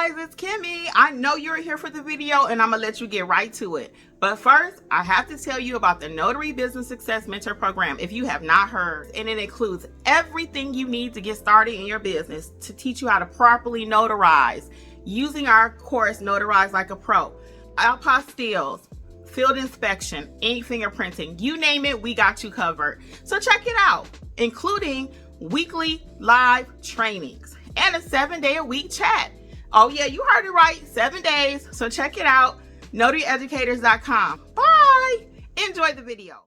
guys, it's Kimmi. I know you're here for the video and I'm gonna let you get right to it. But first, I have to tell you about the Notary Business Success Mentor Program if you have not heard. And it includes everything you need to get started in your business to teach you how to properly notarize using our course, Notarize Like a Pro. Apostilles, field inspection, ink fingerprinting, you name it, we got you covered. So check it out, including weekly live trainings and a 7-day-a-week chat. Oh yeah, you heard it right, 7 days. So check it out, notaryeducators.com. Bye. Enjoy the video.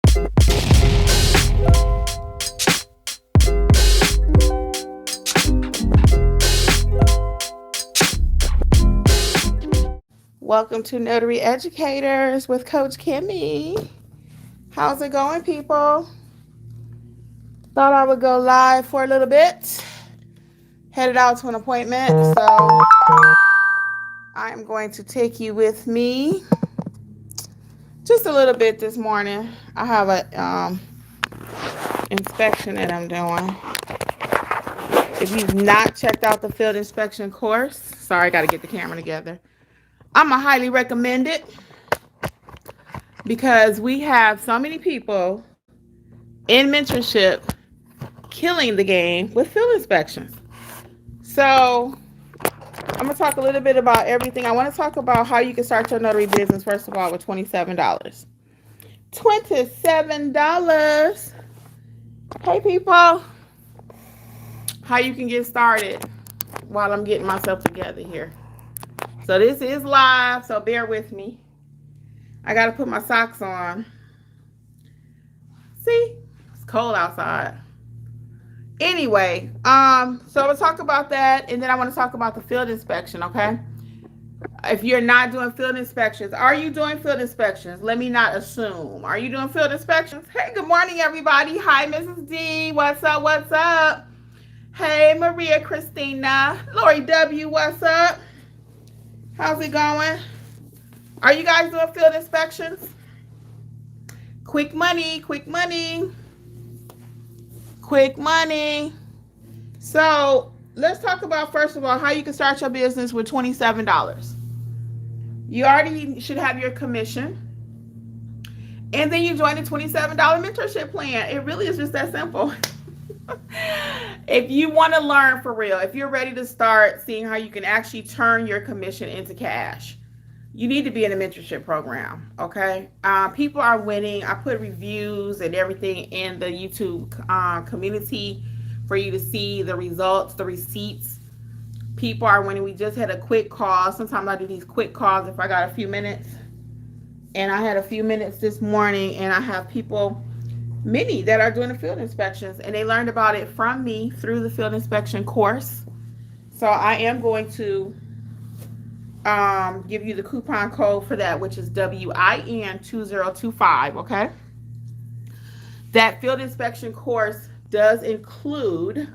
Welcome to Notary Educators with Coach Kimmi. How's it going, people? Thought I would go live for a little bit. Headed out to an appointment, so I am going to take you with me just a little bit this morning. I have a inspection that I'm doing. If you've not checked out the field inspection course, sorry, I got to get the camera together. I'm gonna highly recommend it because we have so many people in mentorship killing the game with field inspections. So I'm gonna talk a little bit about everything. I want to talk about how you can start your notary business, first of all, with $27. $27. Hey people, how you can get started while I'm getting myself together here. So this is live, so bear with me. I gotta put my socks on. See, it's cold outside. Anyway, so I'm gonna talk about that, and then I want to talk about the field inspection, okay? If you're not doing field inspections, are you doing field inspections? Let me not assume. Are you doing field inspections? Hey, good morning, everybody. Hi, Mrs. D. What's up? What's up? Hey, Maria Christina. Lori W. What's up? How's it going? Are you guys doing field inspections? Quick money, quick money. Quick money. So let's talk about, first of all, how you can start your business with $27. You already should have your commission. And then you join the $27 mentorship plan. It really is just that simple. If you want to learn for real, if you're ready to start seeing how you can actually turn your commission into cash, you need to be in a mentorship program, okay? People are winning. I put reviews and everything in the YouTube community for you to see the results, the receipts. People are winning. We just had a quick call. Sometimes I do these quick calls if I got a few minutes. And I had a few minutes this morning, and I have people, many that are doing the field inspections, and they learned about it from me through the field inspection course. So I am going to give you the coupon code for that, which is WIN2025, okay? That field inspection course does include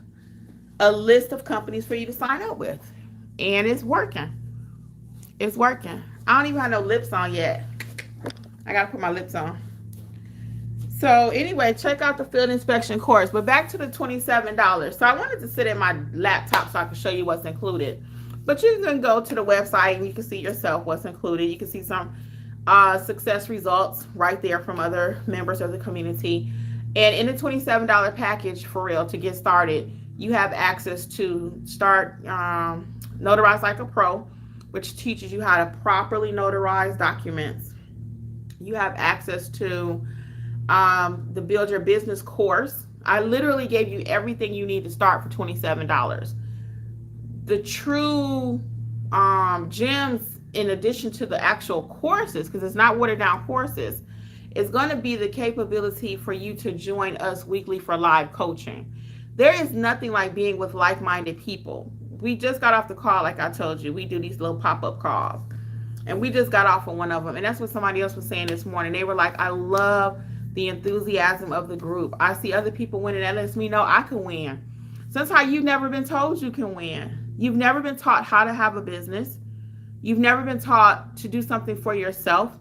a list of companies for you to sign up with, and it's working. It's working. I don't even have no lips on yet. I gotta put my lips on. So anyway, check out the field inspection course. But back to the $27. So I wanted to sit at my laptop so I can show you what's included. But you can go to the website and you can see yourself what's included. You can see some success results right there from other members of the community. And in the $27 package, for real, to get started, you have access to start Notarize Like a Pro, which teaches you how to properly notarize documents. You have access to the Build Your Business course. I literally gave you everything you need to start for $27. The true gems, in addition to the actual courses, because it's not watered down courses, is going to be the capability for you to join us weekly for live coaching. There is nothing like being with like-minded people. We just got off the call, like I told you. We do these little pop-up calls. And we just got off on one of them. And that's what somebody else was saying this morning. They were like, I love the enthusiasm of the group. I see other people winning. That lets me know I can win. Sometimes you've never been told you can win. You've never been taught how to have a business. You've never been taught to do something for yourself.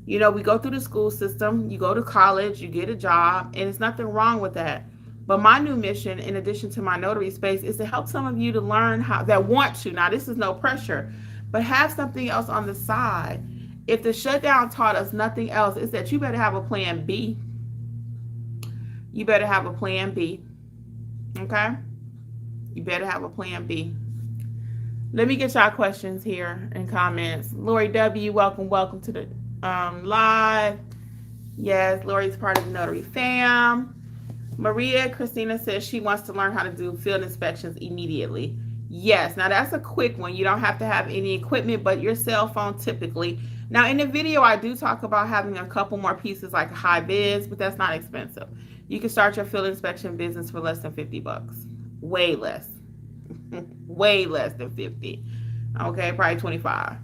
You know, we go through the school system. You go to college, you get a job, and there's nothing wrong with that. But my new mission, in addition to my notary space, is to help some of you to learn how, that want to. Now, this is no pressure. but have something else on the side. If the shutdown taught us nothing else, it's that you better have a plan B. You better have a plan B. Okay? You better have a plan B. Let me get y'all questions here and comments. Lori W, welcome to the live. Yes, Lori's part of the Notary fam. Maria Christina says she wants to learn how to do field inspections immediately. Yes, now that's a quick one. You don't have to have any equipment but your cell phone typically. Now in the video, I do talk about having a couple more pieces like high vis, but that's not expensive. You can start your field inspection business for less than 50 bucks. Way less. Way less than 50. Okay, probably 25.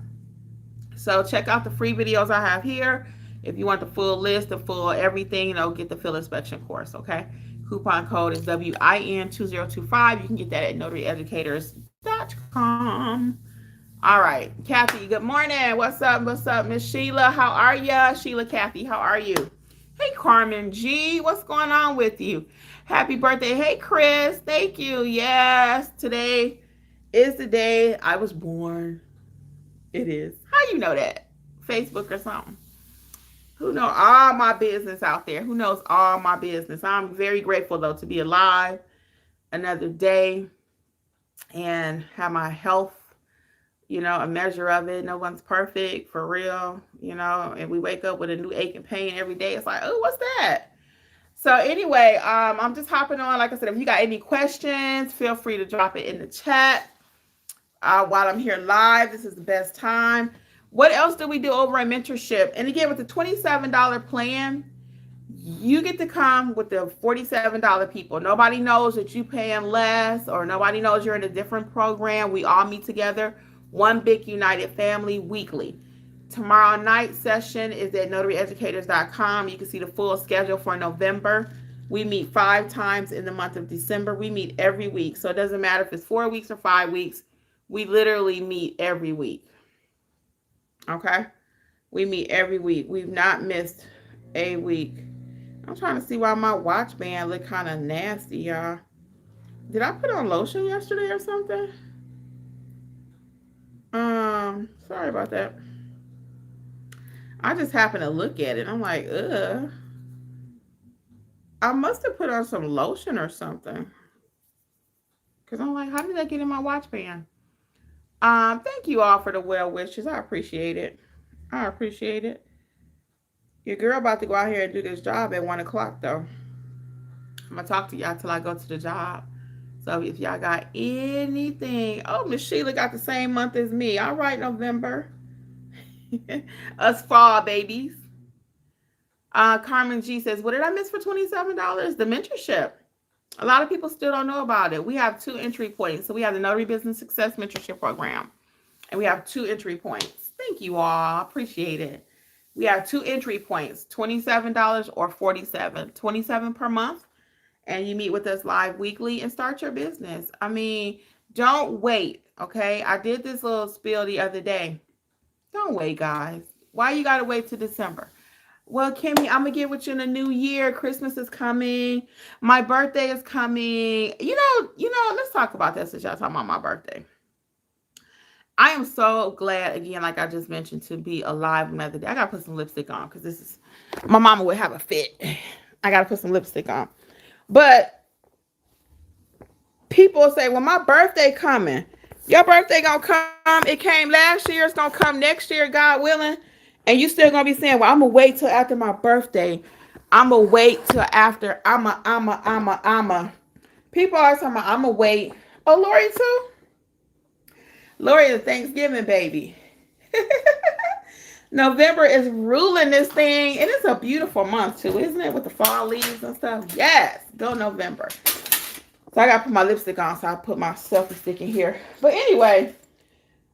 So check out the free videos I have here. If you want the full list, the full everything, get the field inspection course, okay? Coupon code is WIN2025. You can get that at notaryeducators.com. All right, Kathy, good morning. What's up, Miss Sheila? How are ya? Sheila, Kathy, how are you? Hey, Carmen G, what's going on with you? Happy birthday. Hey, Chris, thank you. Yes, today is the day I was born. It is. How you know that? Facebook or something? Who knows all my business out there? Who knows all my business? I'm very grateful, though, to be alive another day and have my health, a measure of it. No one's perfect, for real, and we wake up with a new ache and pain every day. It's like, oh, what's that? So anyway, I'm just hopping on. Like I said, if you got any questions, feel free to drop it in the chat. While I'm here live, this is the best time. What else do we do over at Mentorship? And again, with the $27 plan, you get to come with the $47 people. Nobody knows that you paying less, or nobody knows you're in a different program. We all meet together, one big united family weekly. Tomorrow night session is at notaryeducators.com. You can see the full schedule for November. We meet 5 times in the month of December. We meet every week. So it doesn't matter if it's 4 weeks or 5 weeks. We literally meet every week. Okay? We meet every week. We've not missed a week. I'm trying to see why my watch band look kind of nasty, y'all. Did I put on lotion yesterday or something? Sorry about that. I just happened to look at it. I'm like, ugh. I must have put on some lotion or something. Because I'm like, how did that get in my watch band? Thank you all for the well wishes. I appreciate it. Your girl about to go out here and do this job at 1 o'clock, though. I'm going to talk to y'all till I go to the job. So if y'all got anything. Oh, Miss Sheila got the same month as me. All right, November. Us fall babies. Carmen G says, what did I miss for $27? The mentorship. A lot of people still don't know about it. We have 2 entry points. So we have the Notary Business Success Mentorship Program. And we have 2 entry points. Thank you all. Appreciate it. We have 2 entry points, $27 or $47. $27 per month. And you meet with us live weekly and start your business. I mean, don't wait, okay? I did this little spiel the other day. Don't wait, guys. Why you got to wait till December? Well, Kimmi, I'm going to get with you in the new year. Christmas is coming. My birthday is coming. Let's talk about that since y'all talking about my birthday. I am so glad, again, like I just mentioned, to be alive another day. I got to put some lipstick on because my mama would have a fit. I got to put some lipstick on. But people say, well, my birthday coming. Your birthday going to come. It came last year. It's going to come next year, God willing. And you still going to be saying, well, I'm going to wait till after my birthday. I'm going to wait till after. People are talking about, I'm going to wait. Oh, Lori too? Lori is Thanksgiving, baby. November is ruling this thing. And it's a beautiful month too, isn't it? With the fall leaves and stuff. Yes. Go November. So I got to put my lipstick on. So I put my selfie stick in here. But anyway,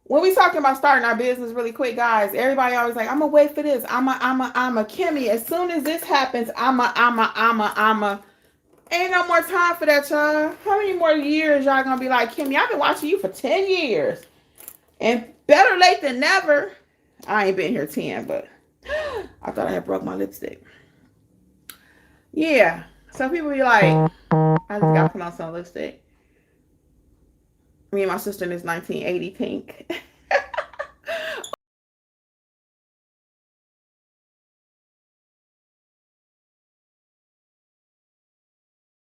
when we talking about starting our business really quick, guys, everybody always like, I'm going to wait for this. I'm a Kimmi. As soon as this happens, ain't no more time for that, y'all. How many more years y'all going to be like, Kimmi, I've been watching you for 10 years. And better late than never. I ain't been here 10, but I thought I had broke my lipstick. Yeah. So people be like, I just got to put on some lipstick. Me and my sister in this 1980 pink.